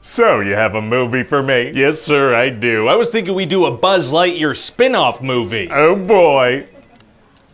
So, you have a movie for me? Yes, sir, I do. I was thinking we'd do a Buzz Lightyear spin-off movie. Oh boy.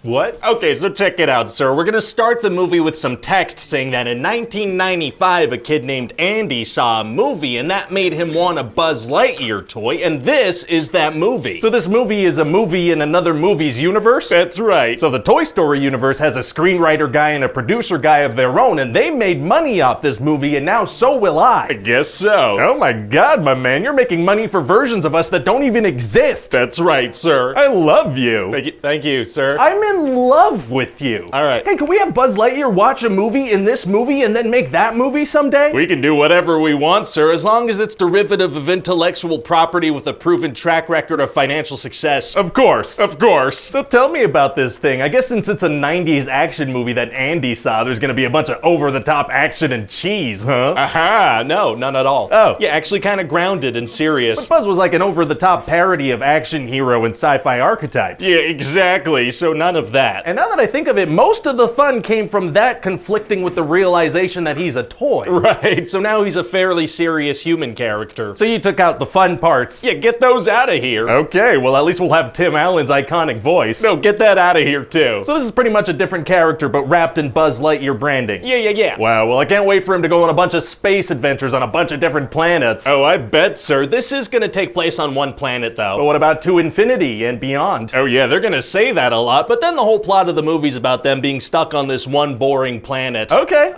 What? Okay, so check it out, sir. We're gonna start the movie with some text saying that in 1995, a kid named Andy saw a movie, and that made him want a Buzz Lightyear toy, and this is that movie. So this movie is a movie in another movie's universe? That's right. So the Toy Story universe has a screenwriter guy and a producer guy of their own, and they made money off this movie, and now so will I. I guess so. Oh my god, my man, you're making money for versions of us that don't even exist. That's right, sir. I love you. Thank you, sir. I'm in love with you. All right. Hey, can we have Buzz Lightyear watch a movie in this movie and then make that movie someday? We can do whatever we want, sir, as long as it's derivative of intellectual property with a proven track record of financial success. Of course. Of course. So tell me about this thing. I guess since it's a 90s action movie that Andy saw, there's gonna be a bunch of over-the-top action and cheese, huh? Aha, no, none at all. Oh. Yeah, actually kind of grounded and serious. But Buzz was like an over-the-top parody of action hero and sci-fi archetypes. Yeah, exactly, so none of that. And now that I think of it, most of the fun came from that conflicting with the realization that he's a toy. Right, so now he's a fairly serious human character. So you took out the fun parts. Yeah, get those out of here. Okay, well at least we'll have Tim Allen's iconic voice. No, get that out of here too. So this is pretty much a different character, but wrapped in Buzz Lightyear branding. Yeah. Wow, well I can't wait for him to go on a bunch of space adventures on a bunch of different planets. Oh, I bet, sir. This is gonna take place on one planet, though. But what about to infinity and beyond? Oh yeah, they're gonna say that a lot, but then the whole plot of the movie's about them being stuck on this one boring planet. Okay.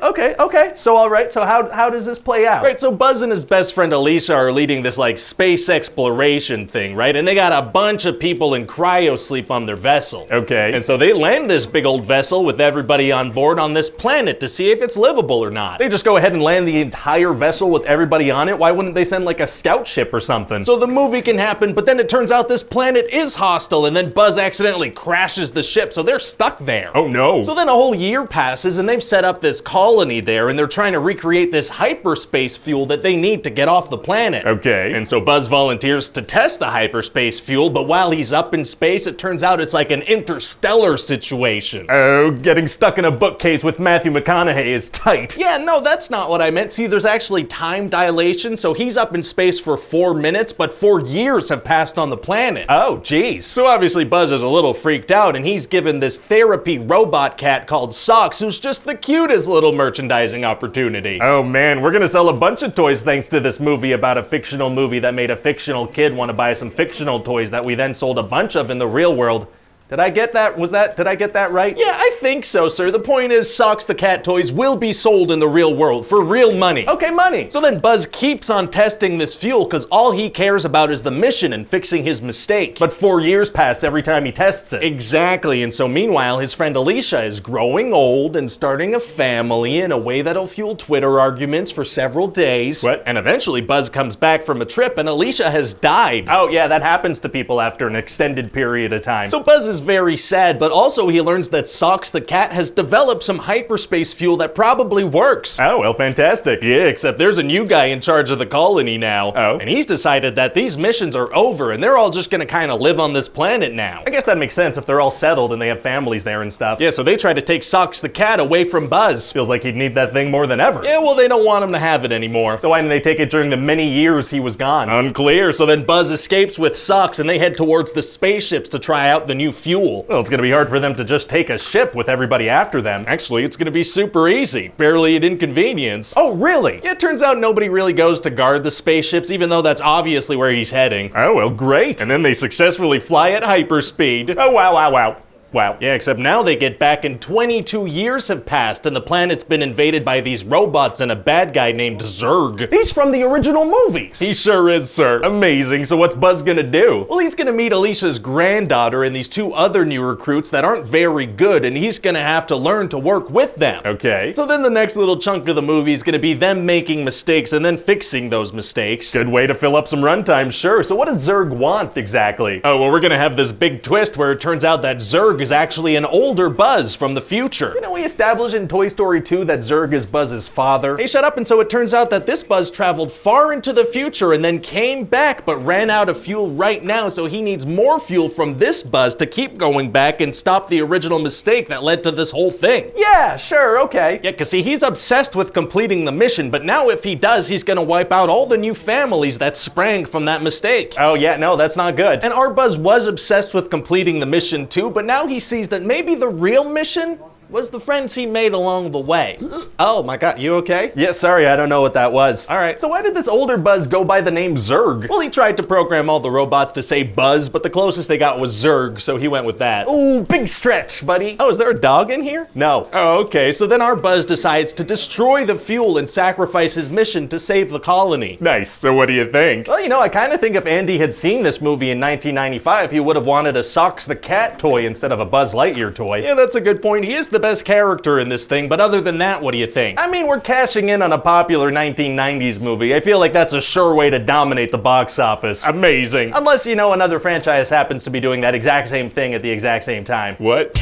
So alright, so how does this play out? Right, so Buzz and his best friend Alicia are leading this like space exploration thing, right? And they got a bunch of people in cryo sleep on their vessel. Okay. And so they land this big old vessel with everybody on board on this planet to see if it's livable or not. They just go ahead and land the entire vessel with everybody on it? Why wouldn't they send like a scout ship or something? So the movie can happen, but then it turns out this planet is hostile, and then Buzz accidentally crashes the ship, so they're stuck there. Oh no. So then a whole year passes, and they've set up this colony there, and they're trying to recreate this hyperspace fuel that they need to get off the planet. Okay. And so Buzz volunteers to test the hyperspace fuel, but while he's up in space, it turns out it's like an interstellar situation. Oh, getting stuck in a bookcase with Matthew McConaughey is tight. Yeah, no, that's not what I meant. See, there's actually time dilation, so he's up in space for 4 minutes, but 4 years have passed on the planet. Oh, geez. So obviously Buzz is a little freaked out, and he's given this therapy robot cat called Sox, who's just the cutest little merchandising opportunity. Oh man, we're gonna sell a bunch of toys thanks to this movie about a fictional movie that made a fictional kid want to buy some fictional toys that we then sold a bunch of in the real world. Did I get that? Did I get that right? Yeah, I think so, sir. The point is, Sox the Cat toys will be sold in the real world for real money. Okay, money. So then Buzz keeps on testing this fuel because all he cares about is the mission and fixing his mistake. But 4 years pass every time he tests it. Exactly, and so meanwhile, his friend Alicia is growing old and starting a family in a way that'll fuel Twitter arguments for several days. What? And eventually Buzz comes back from a trip and Alicia has died. Oh yeah, that happens to people after an extended period of time. So Buzz is very sad, but also he learns that Sox the Cat has developed some hyperspace fuel that probably works. Oh, well, fantastic. Yeah, except there's a new guy in charge of the colony now. Oh. And he's decided that these missions are over and they're all just gonna kind of live on this planet now. I guess that makes sense if they're all settled and they have families there and stuff. Yeah, so they try to take Sox the Cat away from Buzz. Feels like he'd need that thing more than ever. Yeah, well, they don't want him to have it anymore. So why didn't they take it during the many years he was gone? Unclear. So then Buzz escapes with Sox and they head towards the spaceships to try out the new fuel. Well, it's gonna be hard for them to just take a ship with everybody after them. Actually, it's gonna be super easy. Barely an inconvenience. Oh, really? Yeah, it turns out nobody really goes to guard the spaceships, even though that's obviously where he's heading. Oh, well, great. And then they successfully fly at hyperspeed. Oh, wow. Wow. Yeah, except now they get back and 22 years have passed and the planet's been invaded by these robots and a bad guy named Zurg. He's from the original movies. He sure is, sir. Amazing. So what's Buzz gonna do? Well, he's gonna meet Alicia's granddaughter and these 2 other new recruits that aren't very good, and he's gonna have to learn to work with them. Okay. So then the next little chunk of the movie is gonna be them making mistakes and then fixing those mistakes. Good way to fill up some runtime, sure. So what does Zurg want exactly? Oh, well, we're gonna have this big twist where it turns out that Zurg is actually an older Buzz from the future. Didn't we establish in Toy Story 2 that Zurg is Buzz's father? Hey, shut up. And so it turns out that this Buzz traveled far into the future and then came back, but ran out of fuel right now, so he needs more fuel from this Buzz to keep going back and stop the original mistake that led to this whole thing. Yeah, sure, okay. Yeah, cause see, he's obsessed with completing the mission, but now if he does, he's gonna wipe out all the new families that sprang from that mistake. Oh yeah, no, that's not good. And our Buzz was obsessed with completing the mission too, but now he sees that maybe the real mission was the friends he made along the way. Oh my god, you okay? Yeah, sorry, I don't know what that was. All right. So why did this older Buzz go by the name Zurg? Well, he tried to program all the robots to say Buzz, but the closest they got was Zerg, so he went with that. Ooh, big stretch, buddy. Oh, is there a dog in here? No. Oh, okay, so then our Buzz decides to destroy the fuel and sacrifice his mission to save the colony. Nice. So what do you think? Well, you know, I kind of think if Andy had seen this movie in 1995, he would have wanted a Sox the Cat toy instead of a Buzz Lightyear toy. Yeah, that's a good point. He is the best character in this thing, but other than that, what do you think? I mean, we're cashing in on a popular 1990s movie. I feel like that's a sure way to dominate the box office. Amazing. Unless, you know, another franchise happens to be doing that exact same thing at the exact same time. What?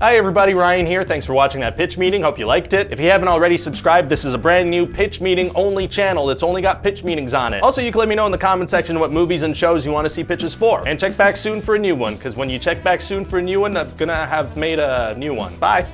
Hi everybody, Ryan here. Thanks for watching that pitch meeting. Hope you liked it. If you haven't already subscribed, this is a brand new pitch meeting only channel. It's only got pitch meetings on it. Also, you can let me know in the comment section what movies and shows you want to see pitches for. And check back soon for a new one, because when you check back soon for a new one, I'm gonna have made a new one. Bye.